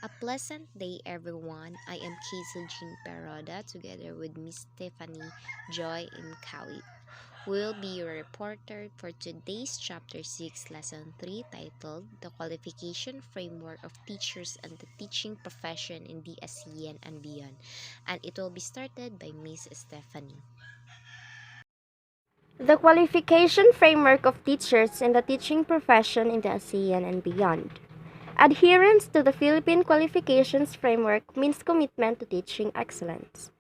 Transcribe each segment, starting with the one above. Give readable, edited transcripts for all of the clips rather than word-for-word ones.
A pleasant day, everyone. I am Kazel Jean Peroda together with Miss Stephanie Joy and Khalid. We'll be your reporter for today's Chapter 6, Lesson 3, titled The Qualification Framework of Teachers and the Teaching Profession in the ASEAN and Beyond. And it will be started by Miss Stephanie. The qualification framework of teachers in the teaching profession in the ASEAN and beyond. Adherence to the Philippine Qualifications Framework means commitment to teaching excellence.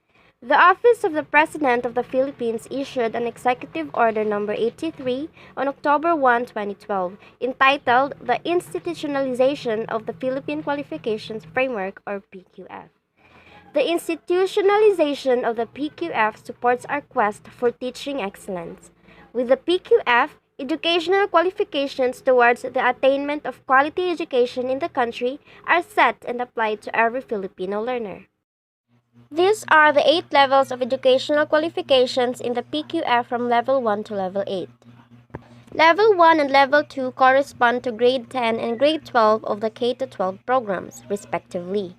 The Office of the President of the Philippines issued an Executive Order No. 83 on October 1, 2012, entitled The Institutionalization of the Philippine Qualifications Framework, or PQF. The institutionalization of the PQF supports our quest for teaching excellence. With the PQF, educational qualifications towards the attainment of quality education in the country are set and applied to every Filipino learner. These are the 8 levels of educational qualifications in the PQF from Level 1 to Level 8. Level 1 and Level 2 correspond to Grade 10 and Grade 12 of the K-12 programs, respectively.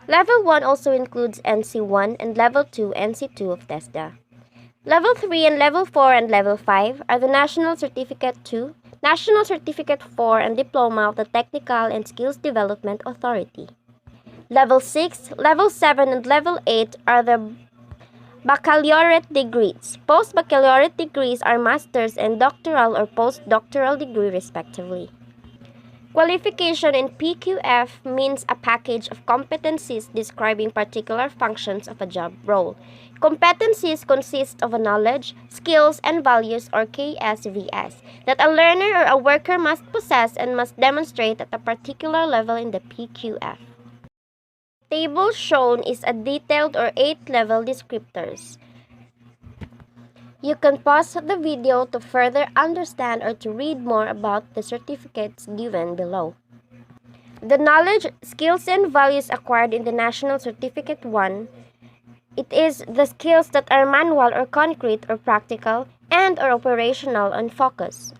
Level 1 also includes NC1 and Level 2 NC2 of TESDA. Level 3 and Level 4 and Level 5 are the National Certificate 2, National Certificate 4, and Diploma of the Technical and Skills Development Authority. Level 6, Level 7, and Level 8 are the baccalaureate degrees. Post-baccalaureate degrees are master's and doctoral or postdoctoral degree respectively. Qualification in PQF means a package of competencies describing particular functions of a job role. Competencies consist of a knowledge, skills, and values, or KSVS, that a learner or a worker must possess and must demonstrate at a particular level in the PQF. The table shown is a detailed or 8-level descriptors. You can pause the video to further understand or to read more about the certificates given below. The knowledge, skills, and values acquired in the National Certificate 1, it is the skills that are manual or concrete or practical and or operational on focus.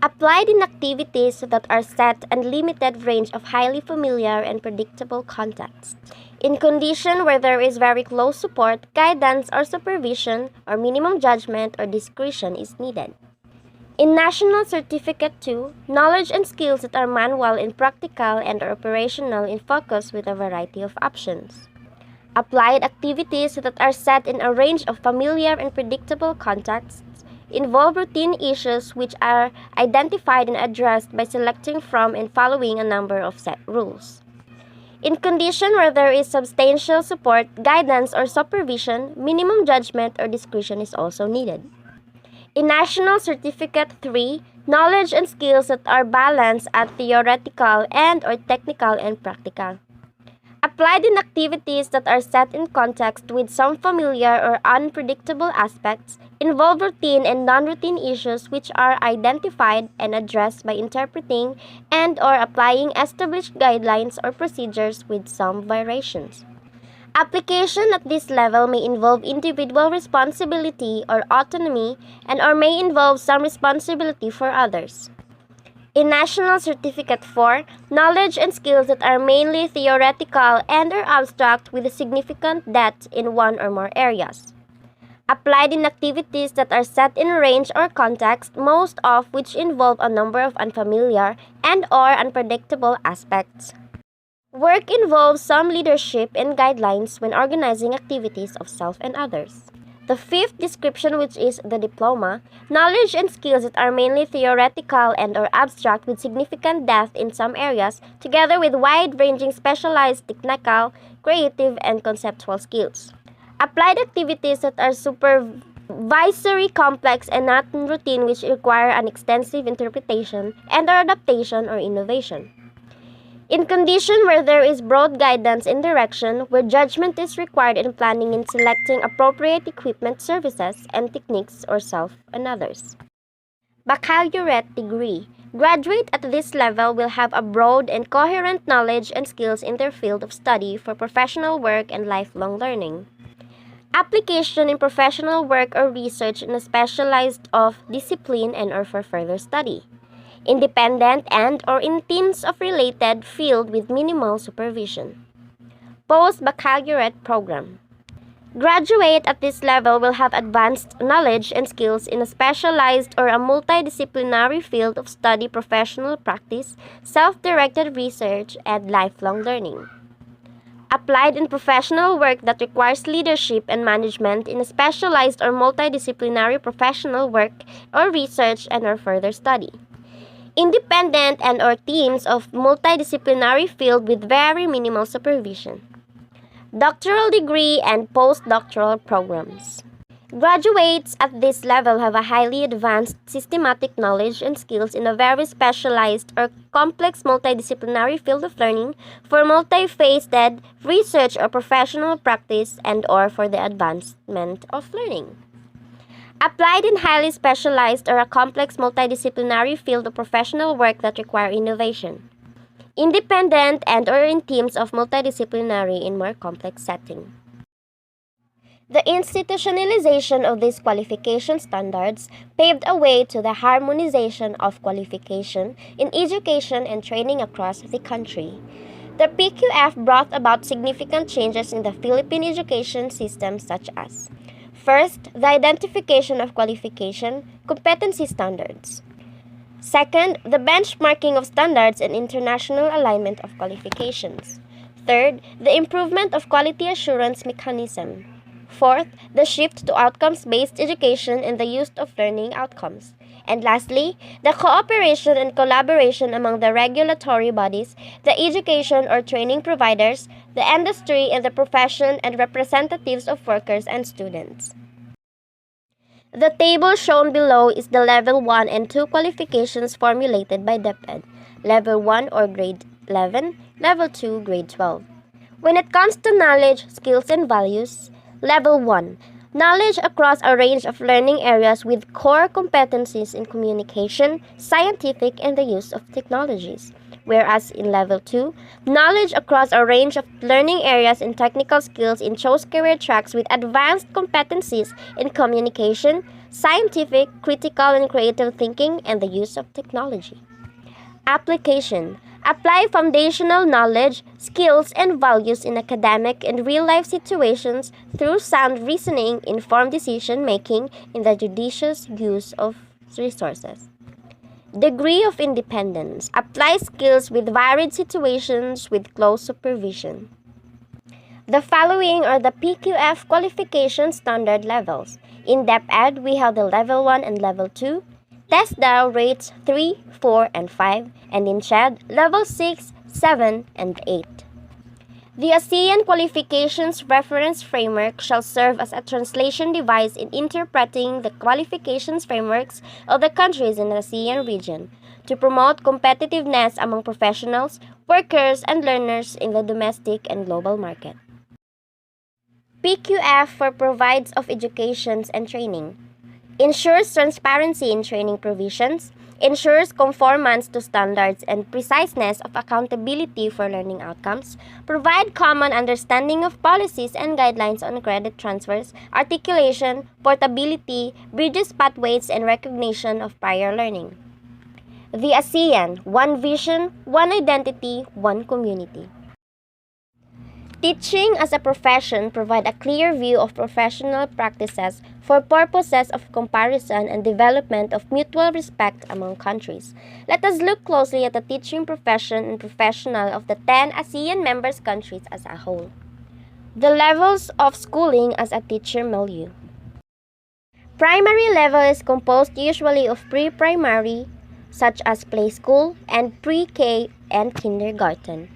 Applied in activities that are set and limited range of highly familiar and predictable contexts. In condition where there is very close support, guidance or supervision, or minimum judgment or discretion is needed. In National Certificate 2, knowledge and skills that are manual and practical and or operational in focus with a variety of options. Applied activities that are set in a range of familiar and predictable contexts involve routine issues which are identified and addressed by selecting from and following a number of set rules. In condition where there is substantial support, guidance, or supervision, minimum judgment or discretion is also needed. In National Certificate 3, knowledge and skills that are balanced at theoretical and or technical and practical. Applied in activities that are set in context with some familiar or unpredictable aspects, involve routine and non-routine issues which are identified and addressed by interpreting and or applying established guidelines or procedures with some variations. Application at this level may involve individual responsibility or autonomy and or may involve some responsibility for others. In National Certificate 4, knowledge and skills that are mainly theoretical and or abstract with a significant depth in one or more areas. Applied in activities that are set in range or context, most of which involve a number of unfamiliar and or unpredictable aspects. Work involves some leadership and guidelines when organizing activities of self and others. The fifth description, which is the diploma, knowledge and skills that are mainly theoretical and or abstract with significant depth in some areas, together with wide-ranging specialized technical, creative, and conceptual skills. Applied activities that are supervisory, complex, and not routine, which require an extensive interpretation and or adaptation or innovation. In condition where there is broad guidance and direction, where judgment is required in planning and selecting appropriate equipment, services, and techniques or self and others. Baccalaureate degree. Graduate at this level will have a broad and coherent knowledge and skills in their field of study for professional work and lifelong learning. Application in professional work or research in a specialized of discipline and or for further study. independent and or in teams of related field with minimal supervision. Post-baccalaureate program. Graduate at this level will have advanced knowledge and skills in a specialized or a multidisciplinary field of study, professional practice, self-directed research, and lifelong learning. Applied in professional work that requires leadership and management in a specialized or multidisciplinary professional work or research and or further study. Independent and or teams of multidisciplinary field with very minimal supervision. Doctoral degree and postdoctoral programs. Graduates at this level have a highly advanced systematic knowledge and skills in a very specialized or complex multidisciplinary field of learning for multi-faceted research or professional practice and or for the advancement of learning. Applied in highly specialized or a complex multidisciplinary field of professional work that require innovation. Independent and or in teams of multidisciplinary in more complex setting. The institutionalization of these qualification standards paved a way to the harmonization of qualification in education and training across the country. The PQF brought about significant changes in the Philippine education system such as: first, the identification of qualification competency standards. Second, the benchmarking of standards and international alignment of qualifications. Third, the improvement of quality assurance mechanism. Fourth, the shift to outcomes-based education and the use of learning outcomes. And lastly, the cooperation and collaboration among the regulatory bodies, the education or training providers, the industry and the profession, and representatives of workers and students. The table shown below is the Level 1 and 2 qualifications formulated by DepEd, Level 1 or Grade 11, Level 2, Grade 12. When it comes to knowledge, skills, and values, Level 1, knowledge across a range of learning areas with core competencies in communication, scientific, and the use of technologies. Whereas in Level 2, knowledge across a range of learning areas and technical skills in chose career tracks with advanced competencies in communication, scientific, critical, and creative thinking, and the use of technology. Application. Apply foundational knowledge, skills, and values in academic and real-life situations through sound reasoning, informed decision-making, and the judicious use of resources. Degree of independence. Apply skills with varied situations with close supervision. The following are the PQF qualification standard levels. In DepEd, we have the Level 1 and Level 2. TESDA rates 3, 4, and 5, and in CHED, Level 6, 7, and 8. The ASEAN Qualifications Reference Framework shall serve as a translation device in interpreting the qualifications frameworks of the countries in the ASEAN region to promote competitiveness among professionals, workers, and learners in the domestic and global market. PQF for provides of education and training. Ensures transparency in training provisions, ensures conformance to standards and preciseness of accountability for learning outcomes, provide common understanding of policies and guidelines on credit transfers, articulation, portability, bridges pathways, and recognition of prior learning. The ASEAN, one vision, one identity, one community. Teaching as a profession provide a clear view of professional practices for purposes of comparison and development of mutual respect among countries. Let us look closely at the teaching profession and professional of the 10 ASEAN members countries as a whole. The levels of schooling as a teacher milieu. Primary level is composed usually of pre-primary, such as play school, and pre-K and kindergarten.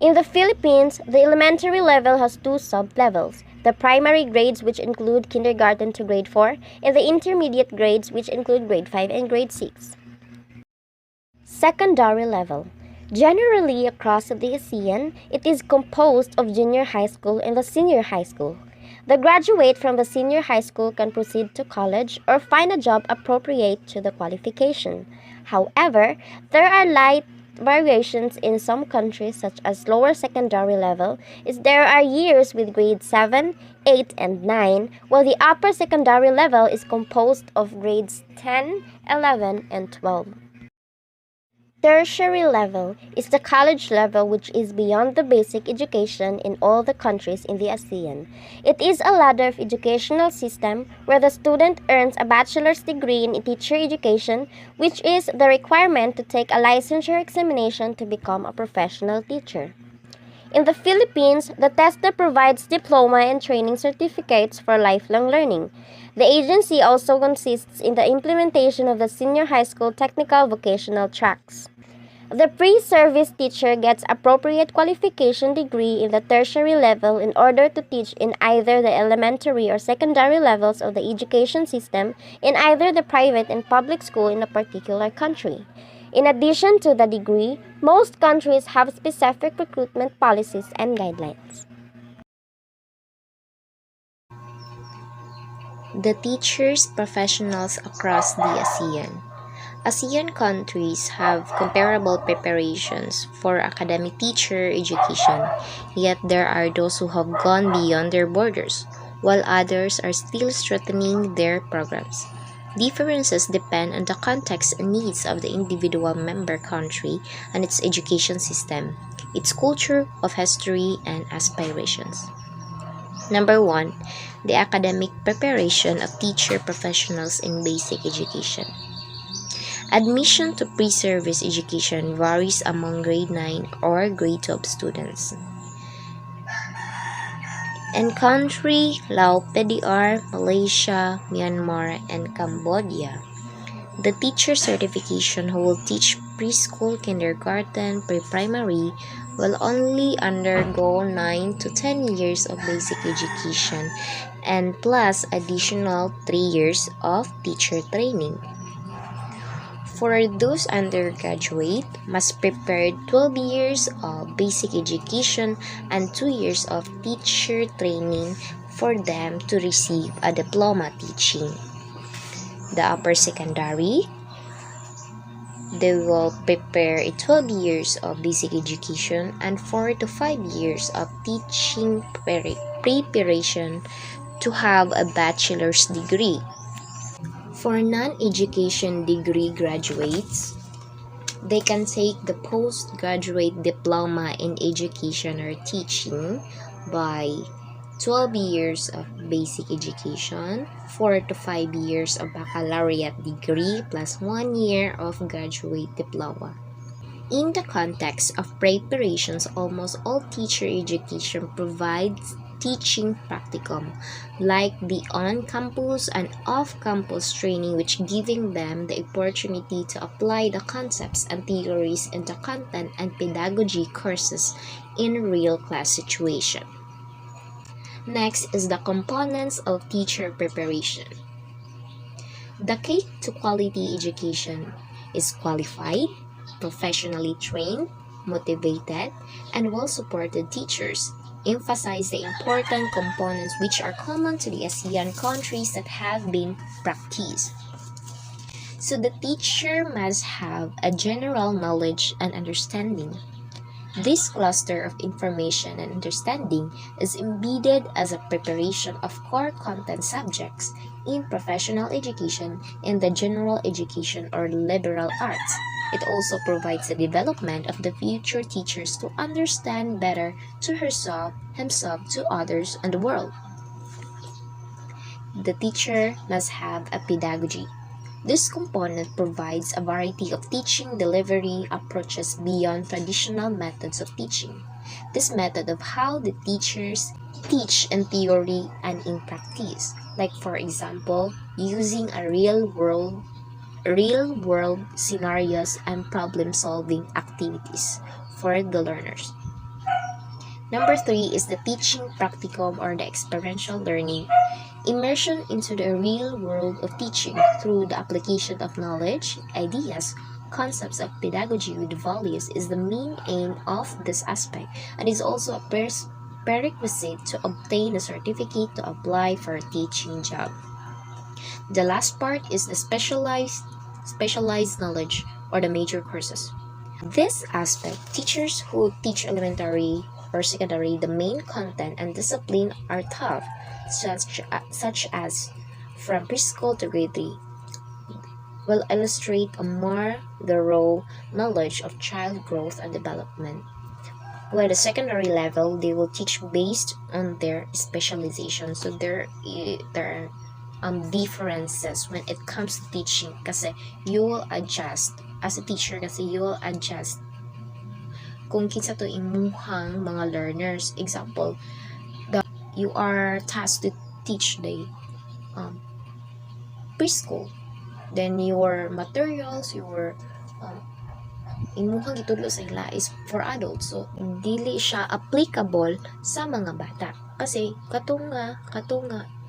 In the Philippines, the elementary level has two sub-levels, the primary grades which include kindergarten to grade 4, and the intermediate grades which include grade 5 and grade 6. Secondary level. Generally across the ASEAN, it is composed of junior high school and the senior high school. The graduate from the senior high school can proceed to college or find a job appropriate to the qualification. However, there are light variations in some countries such as lower secondary level is there are years with grades 7, 8, and 9, while the upper secondary level is composed of grades 10, 11, and 12. tertiary level is the college level, which is beyond the basic education in all the countries in the ASEAN. It is a ladder of educational system where the student earns a bachelor's degree in teacher education, which is the requirement to take a licensure examination to become a professional teacher. In the Philippines, the TESDA provides diploma and training certificates for lifelong learning. The agency also consists in the implementation of the senior high school technical vocational tracks. The pre-service teacher gets appropriate qualification degree in the tertiary level in order to teach in either the elementary or secondary levels of the education system in either the private and public school in a particular country. In addition to the degree, most countries have specific recruitment policies and guidelines. The teachers professionals across the ASEAN. ASEAN countries have comparable preparations for academic teacher education, yet there are those who have gone beyond their borders, while others are still strengthening their programs. Differences depend on the context and needs of the individual member country and its education system, its culture of history and aspirations. Number 1. The academic preparation of teacher professionals in basic education. Admission to pre-service education varies among grade 9 or grade 12 students. In country Laos, PDR, Malaysia, Myanmar, and Cambodia, the teacher certification who will teach preschool, kindergarten, pre-primary will only undergo 9 to 10 years of basic education and plus additional 3 years of teacher training. For those undergraduate, must prepare 12 years of basic education and 2 years of teacher training for them to receive a diploma teaching. The upper secondary, they will prepare 12 years of basic education and 4 to 5 years of teaching preparation to have a bachelor's degree. For non-education degree graduates, they can take the postgraduate diploma in education or teaching by 12 years of basic education, 4 to 5 years of baccalaureate degree, plus 1 year of graduate diploma. In the context of preparations, almost all teacher education provides teaching practicum, like the on-campus and off-campus training, which giving them the opportunity to apply the concepts and theories in the content and pedagogy courses in real class situation. Next is the components of teacher preparation. The key to quality education is qualified, professionally trained, motivated, and well-supported teachers. Emphasize the important components which are common to the ASEAN countries that have been practiced. So the teacher must have a general knowledge and understanding. This cluster of information and understanding is embedded as a preparation of core content subjects in professional education and the general education or liberal arts. It also provides the development of the future teachers to understand better to herself, himself, to others, and the world. The teacher must have a pedagogy. This component provides a variety of teaching delivery approaches beyond traditional methods of teaching. This method of how the teachers teach in theory and in practice, like for example, using a real-world scenarios and problem-solving activities for the learners. Number 3 is the teaching practicum or the experiential learning. Immersion into the real world of teaching through the application of knowledge, ideas, concepts of pedagogy with values is the main aim of this aspect and is also a prerequisite to obtain a certificate to apply for a teaching job. The last part is the specialized knowledge or the major courses. This aspect, teachers who teach elementary or secondary, the main content and discipline are taught, such as from preschool to grade 3. will illustrate a more thorough knowledge of child growth and development. While the secondary level, they will teach based on their specialization. So there are differences when it comes to teaching kasi you will adjust as a teacher kasi you will adjust kung kinsa to imuhang mga learners. Example, you are tasked to teach the preschool. Then your materials, your imuhang gitudlo sa ila is for adults. So, dili siya applicable sa mga bata. Kasi, katong nga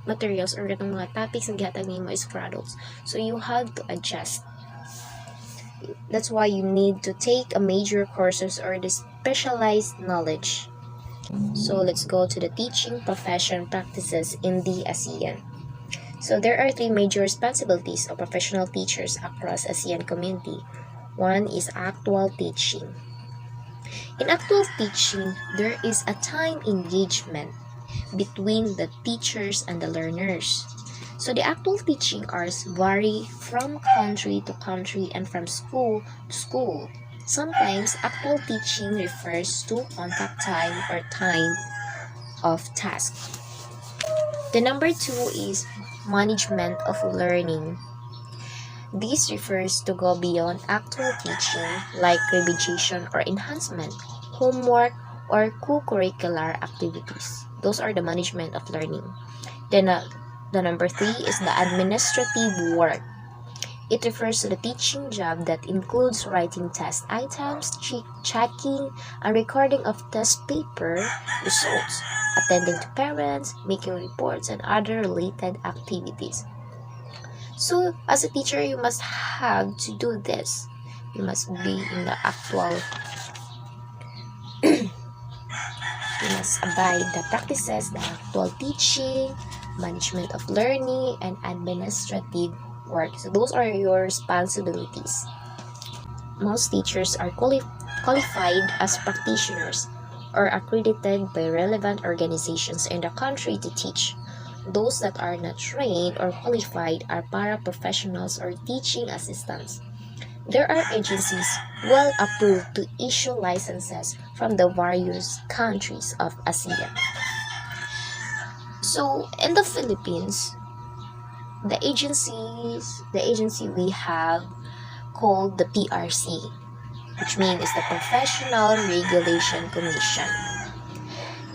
materials or katong mga topics na gihatag nimo is for adults. So, you have to adjust. That's why you need to take a major courses or the specialized knowledge. So, let's go to the teaching profession practices in the ASEAN. So, there are three major responsibilities of professional teachers across ASEAN community. One is actual teaching. In actual teaching, there is a time engagement between the teachers and the learners. So the actual teaching hours vary from country to country and from school to school. Sometimes actual teaching refers to contact time or time of task. The number two is management of learning. This refers to go beyond actual teaching like revision or enhancement, homework, or co-curricular activities. Those are the management of learning. Then the number three is the administrative work. It refers to the teaching job that includes writing test items, checking, and recording of test paper results, attending to parents, making reports, and other related activities. So, as a teacher, you must have to do this. You must be in the actual, you must abide the practices, the actual teaching, management of learning, and administrative work. So, those are your responsibilities. Most teachers are qualified as practitioners or accredited by relevant organizations in the country to teach. Those that are not trained or qualified are paraprofessionals or teaching assistants. There are agencies well approved to issue licenses from the various countries of ASEAN. So, in the Philippines, the agency we have called the PRC, which means is the Professional Regulation Commission.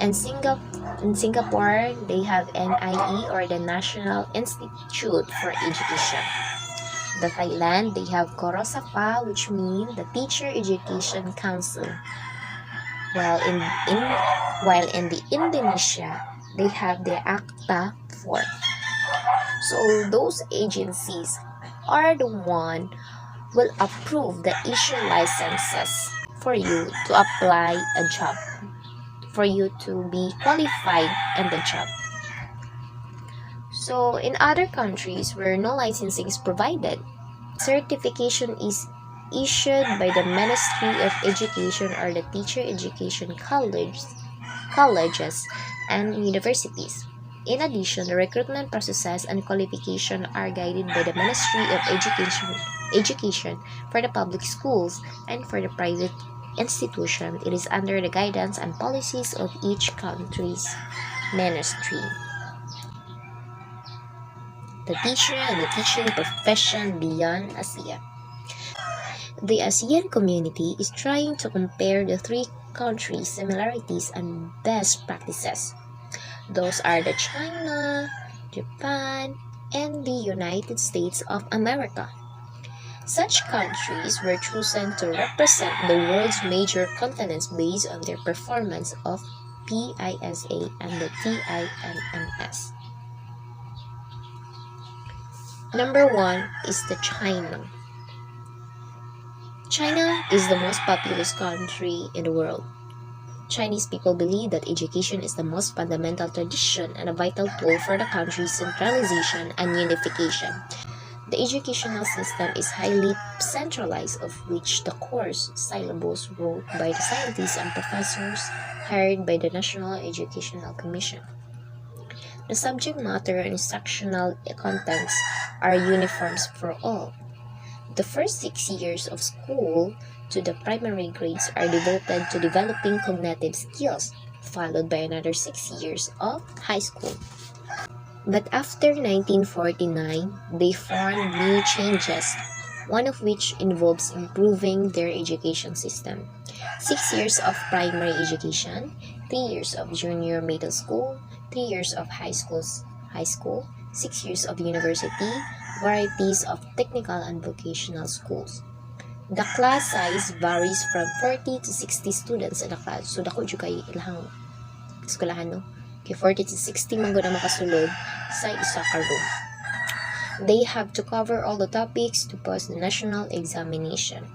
In Singapore, they have NIE or the National Institute for Education. The Thailand, they have KOROSAPA, which means the Teacher Education Council. While in the Indonesia, they have the ACTA 4. So those agencies are the one will approve the issue licenses for you to apply a job, for you to be qualified in the job. So in other countries where no licensing is provided, certification is issued by the Ministry of Education or the Teacher Education colleges and universities. In addition, the recruitment process and qualification are guided by the Ministry of Education for the public schools and for the private institution. It is under the guidance and policies of each country's ministry. The teacher and the teaching profession beyond ASEAN. The ASEAN community is trying to compare the three countries' similarities and best practices. Those are the China, Japan, and the United States of America. Such countries were chosen to represent the world's major continents based on their performance of PISA and the TIMMS. Number one is the China. China is the most populous country in the world. Chinese people believe that education is the most fundamental tradition and a vital tool for the country's centralization and unification. The educational system is highly centralized, of which the course syllabus wrote by the scientists and professors hired by the National Educational Commission. The subject matter and instructional contents are uniforms for all. The first 6 years of school to the primary grades are devoted to developing cognitive skills, followed by another 6 years of high school. But after 1949, they formed new changes, one of which involves improving their education system. 6 years of primary education, 3 years of junior middle school, 3 years of high school, 6 years of university, varieties of technical and vocational schools. The class size varies from 40 to 60 students in a class. So, dako jud kay ilahang eskwelahan, no? Kay 40 to 60 man gud ang makasulod sa isa ka room. They have to cover all the topics to pass the national examination.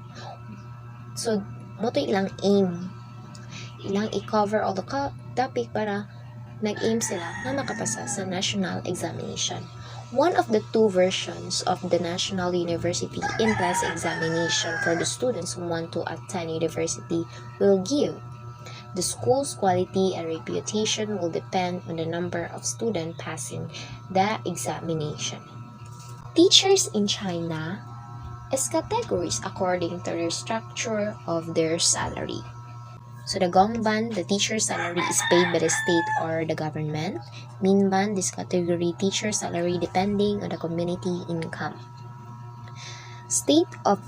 So, mo to ilang aim. Ilang i-cover all the topic para nag-aim sila na makapasa sa national examination. One of the two versions of the National University Entrance Examination for the students who want to attend university will give. The school's quality and reputation will depend on the number of students passing the examination. Teachers in China is categories according to the structure of their salary. So the Gongban, the teacher's salary is paid by the state or the government. Minban, this category teacher salary depending on the community income. State or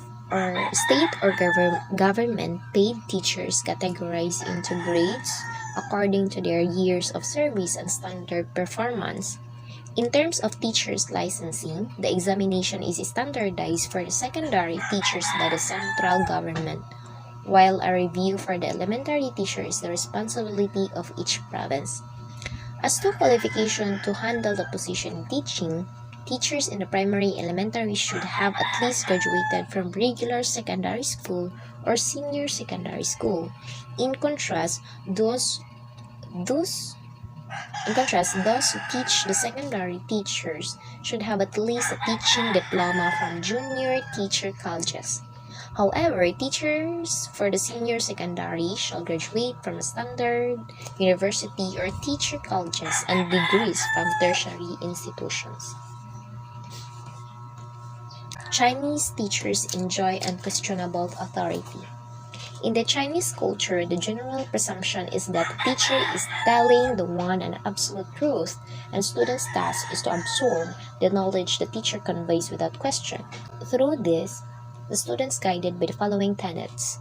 government paid teachers categorized into grades according to their years of service and standard performance. In terms of teachers licensing, the examination is standardized for the secondary teachers by the central government, while a review for the elementary teacher is the responsibility of each province. As to qualification to handle the position in teaching, teachers in the primary elementary should have at least graduated from regular secondary school or senior secondary school. In contrast, those who teach the secondary teachers should have at least a teaching diploma from junior teacher colleges. However, teachers for the senior secondary shall graduate from a standard university or teacher colleges and degrees from tertiary institutions. Chinese teachers enjoy unquestionable authority. In the Chinese culture, the general presumption is that the teacher is telling the one and absolute truth, and students' task is to absorb the knowledge the teacher conveys without question. Through this, the students guided by the following tenets.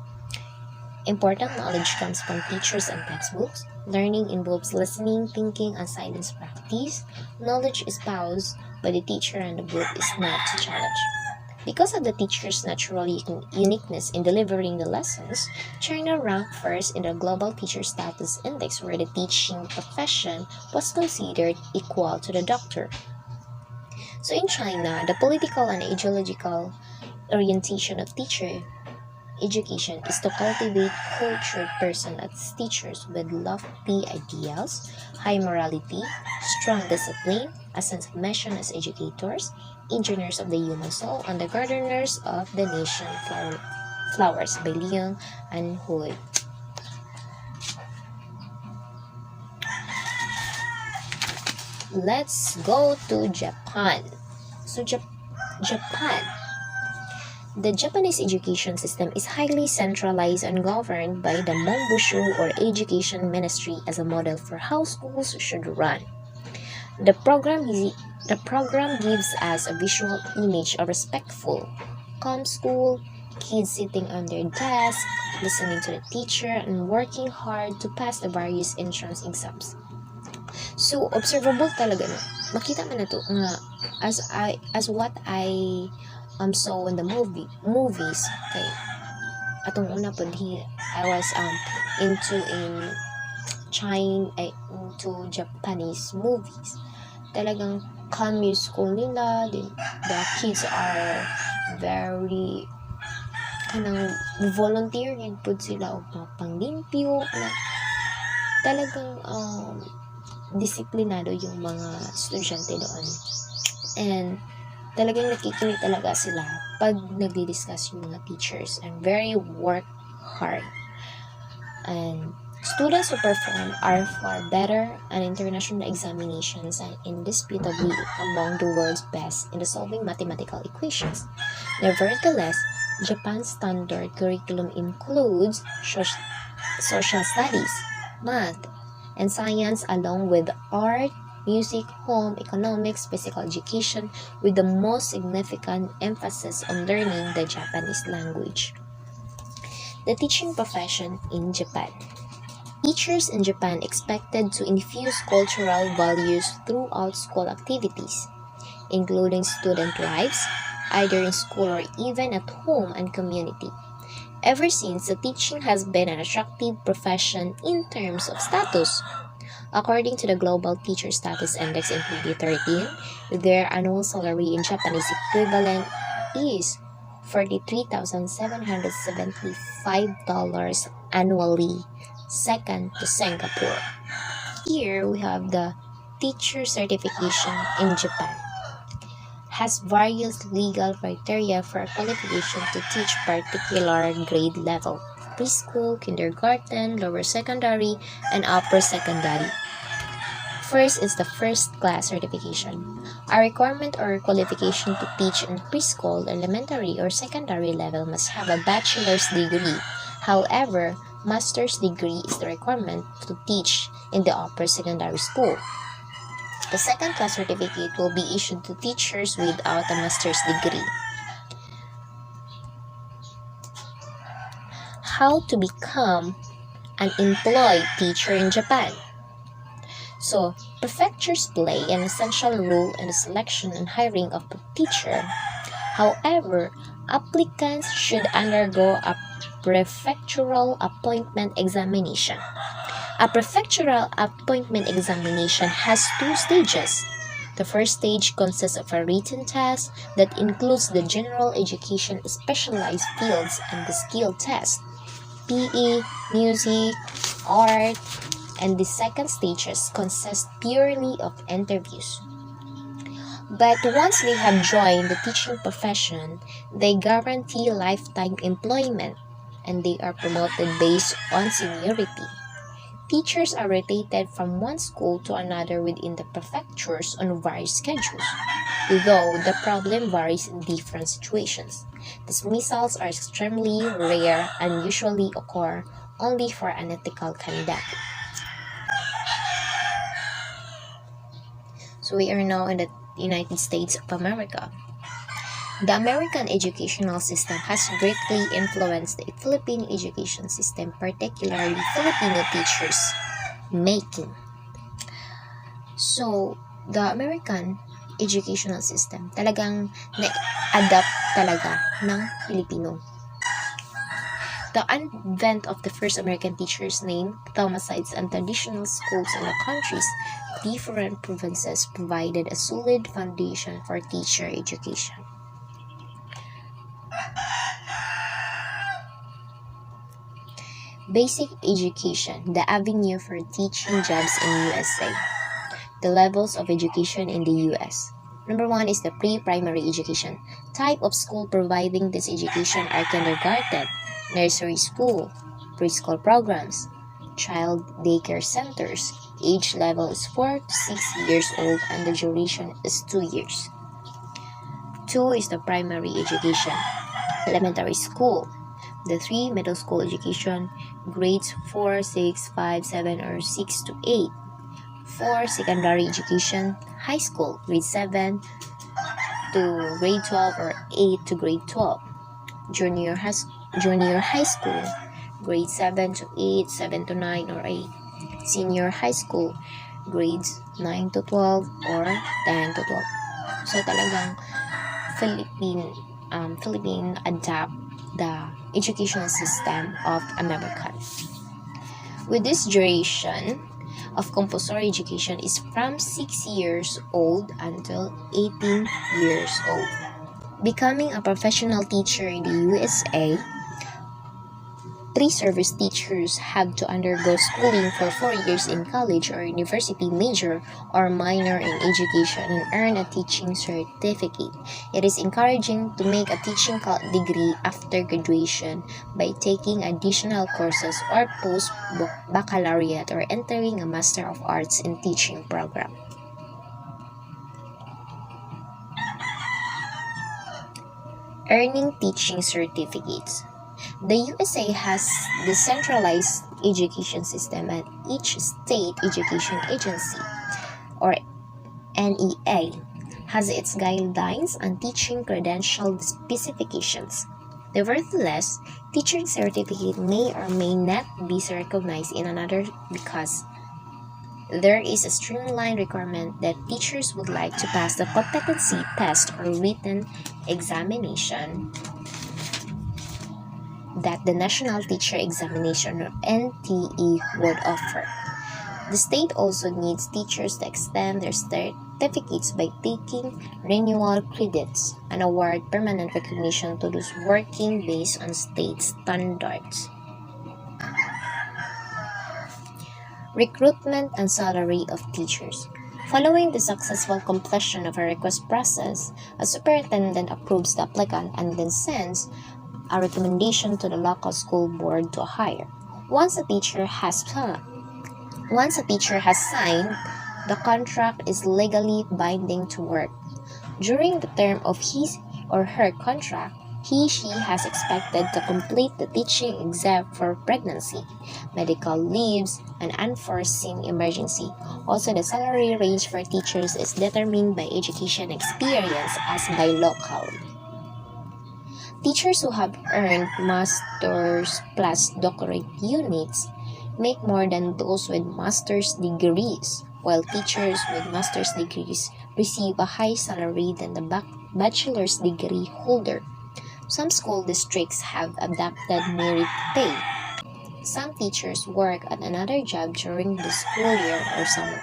Important knowledge comes from teachers and textbooks. Learning involves listening, thinking, and silence practice. Knowledge is passed by the teacher and the book is not to challenge. Because of the teacher's natural uniqueness in delivering the lessons, China ranked first in the Global Teacher Status Index, where the teaching profession was considered equal to the doctor. So in China, the political and ideological orientation of teacher education is to cultivate cultured persons as teachers with lofty ideals, high morality, strong discipline, a sense of mission as educators, engineers of the human soul, and the gardeners of the nation flowers by Leon and Hui. Let's go to Japan. So Japan. The Japanese education system is highly centralized and governed by the Monbushu or Education Ministry as a model for how schools should run. The program gives us a visual image of respectful, calm school, kids sitting on their desk, listening to the teacher, and working hard to pass the various entrance exams. So observable talaga no. Makita man na to nga as what I saw in the movies kay atong una pod I was into Japanese movies. Talagang calm yung school nila, the kids are very kanang volunteer yun po sila og panglimpyo na talagang disiplinado yung mga estudyante doon. And talagang nakikinig talaga sila pag nagdi-discuss yung mga teachers and very work hard. And Students who perform are far better on international examinations and indisputably among the world's best in the solving mathematical equations. Nevertheless, Japan's standard curriculum includes social studies, math, and science, along with art, music, home economics, physical education, with the most significant emphasis on learning the Japanese language. The teaching profession in Japan. Teachers in Japan expected to infuse cultural values throughout school activities, including student lives, either in school or even at home and community. Ever since, the teaching has been an attractive profession in terms of status. According to the Global Teacher Status Index in 2013, their annual salary in Japanese equivalent is $43,775 annually, second to Singapore. Here we have the teacher certification in Japan. Has various legal criteria for qualification to teach particular grade level: preschool, kindergarten, lower secondary, and upper secondary. First is the first class certification. A requirement or qualification to teach in preschool, elementary, or secondary level must have a bachelor's degree. However, master's degree is the requirement to teach in the upper secondary school. The second class certificate will be issued to teachers without a master's degree. How to become an employed teacher in Japan. So, prefectures play an essential role in the selection and hiring of a teacher. However, applicants should undergo a prefectural appointment examination. A prefectural appointment examination has two stages. The first stage consists of a written test that includes the general education specialized fields and the skill test, PE, music, art, and the second stages consist purely of interviews. But once they have joined the teaching profession, they guarantee lifetime employment and they are promoted based on seniority. Teachers are rotated from one school to another within the prefectures on various schedules, though the problem varies in different situations. Dismissals are extremely rare and usually occur only for unethical conduct. So we are now in the United States of America. The American educational system has greatly influenced the Philippine education system, particularly Filipino teachers' making. So, the American educational system talagang na-adapt talaga ng Filipino. The advent of the first American teachers named Thomas sites and traditional schools in the country's different provinces provided a solid foundation for teacher education. Basic education, the avenue for teaching jobs in USA. The levels of education in the US. Number 1 is the pre-primary education. Type of school providing this education are kindergarten, nursery school, preschool programs, child daycare centers. Age level is 4 to 6 years old and the duration is 2 years. 2 is the primary education. Elementary school. The 3 middle school education, grades 4, 6, 5, 7, or 6 to 8. 4 secondary education, high school, grade 7 to grade 12 or 8 to grade 12. Junior high school, grade 7 to 8, 7 to 9 or 8. Senior high school, grades 9 to 12 or 10 to 12. So talagang Philippine adapt the educational system of America. With this duration of compulsory education is from 6 years old until 18 years old. Becoming a professional teacher in the USA pre-service teachers have to undergo schooling for 4 years in college or university, major or minor in education, and earn a teaching certificate. It is encouraging to make a teaching degree after graduation by taking additional courses or post-baccalaureate or entering a Master of Arts in Teaching program. Earning teaching certificates. The USA has the centralized education system, and each state education agency, or NEA, has its guidelines on teaching credential specifications. Nevertheless, teaching certificate may or may not be recognized in another because there is a streamlined requirement that teachers would like to pass the competency test or written examination that the National Teacher Examination or NTE would offer. The state also needs teachers to extend their certificates by taking renewal credits and award permanent recognition to those working based on state standards. Recruitment and salary of teachers. Following the successful completion of a request process, a superintendent approves the applicant and then sends a recommendation to the local school board to hire. Once a teacher has signed, the contract is legally binding to work. During the term of his or her contract, she has expected to complete the teaching except for pregnancy, medical leaves, and unforeseen emergency. Also, the salary range for teachers is determined by education experience as by locally. Teachers who have earned master's plus doctorate units make more than those with master's degrees, while teachers with master's degrees receive a higher salary than the bachelor's degree holder. Some school districts have adopted merit pay. Some teachers work at another job during the school year or summer.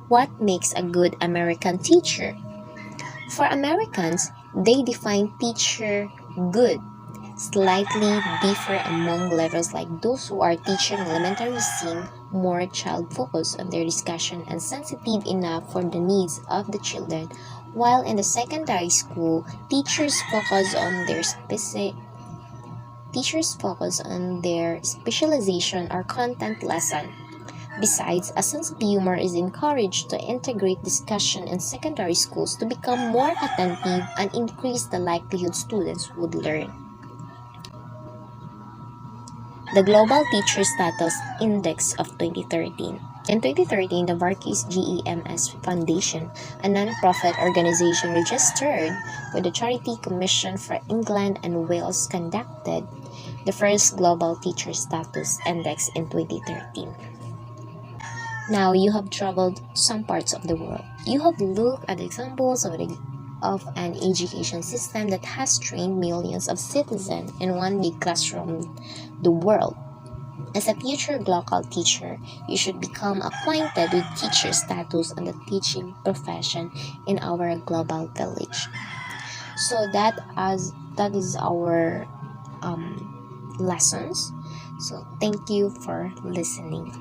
What makes a good American teacher? For Americans, they define teacher good slightly differ among levels, like those who are teaching elementary seem more child-focused on their discussion and sensitive enough for the needs of the children, while in the secondary school, teachers focus on their specialization or content lesson. Besides, a sense of humor is encouraged to integrate discussion in secondary schools to become more attentive and increase the likelihood students would learn. The Global Teacher Status Index of 2013. In 2013, the Varkis GEMS Foundation, a non-profit organization registered with the Charity Commission for England and Wales, conducted the first Global Teacher Status Index in 2013. Now you have traveled some parts of the world. You have looked at examples of an education system that has trained millions of citizens in one big classroom, the world. As a future global teacher, you should become acquainted with teacher status and the teaching profession in our global village. So that is our lessons. So thank you for listening.